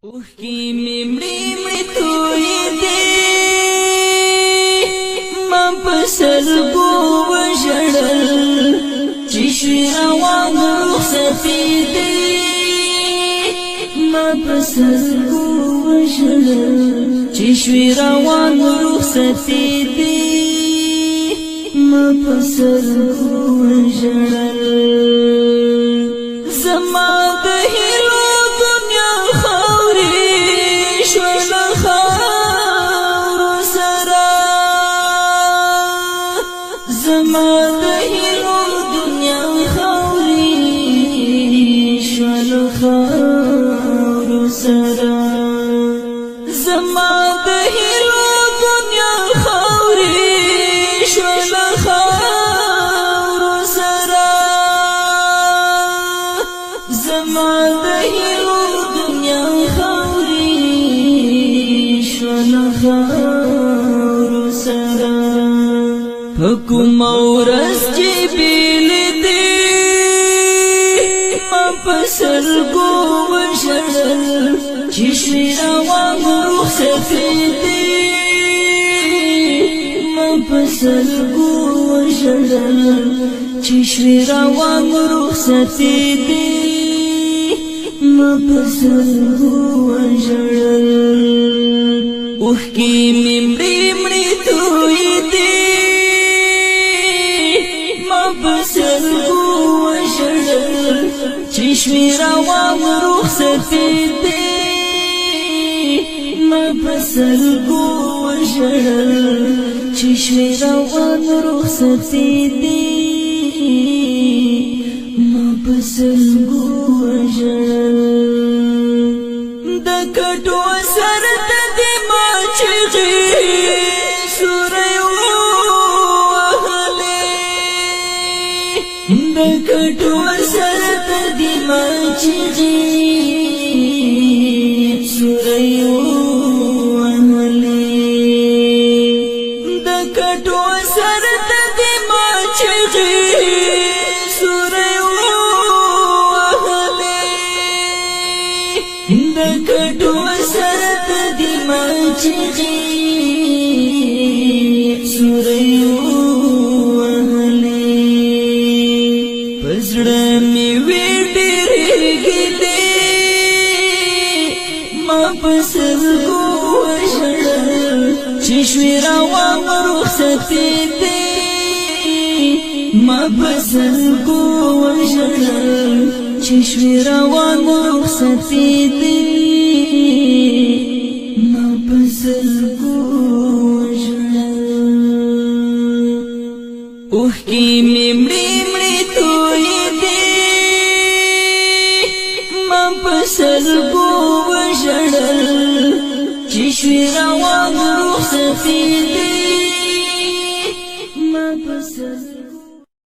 اوخی ممړی مړی توی دی ما پسرګو وژړل چې شوی روان رخصتې دی ما پسرګو وژړل چې شوی روان رخصتې دی ما پسرګو وژړل زما د هیلو دنیا خاورې شوله خاورو سره زما د هیلو دنیا خاورې شوله خاورو سره زما د هیلو دنیا خاورې شوله خاورو سره زما د هیلو دنیا خاورې شوله خاورو سره په کومه ورځ چې بیل دی ما په سرګو وژړل چې شوی روان رخصتې دی ما په سرګو وژړل چې شوی روان رخصتې دی ما پسرګو وژړل اوښکې مې مړې مړې توی دی ما پسرګو وژړل چې شوی روان رخصتې دی ما پسرګو وژړل چې شوی روان رخصتې دی ما پسرګو وژړل د کټو سر ته دې ما چغې سورې وهلې د کټو سر ته دې ما چغې سورې وهلې د کټو سر ته دې ما چغې د کټو سره ته دې ما چغې سورې وهلې په زړه مې وې ډېرې ګیلې ما په سرګو وژړل چې شوی روان رخصتې دی ما په سرګو وژړل چې شوی روان رخصتې دی ما په سرګو وژړل اوښکې مې مړې مړې توی دی ما په سرګو وژړل چې شوی روان رخصتې دی ما په سرګو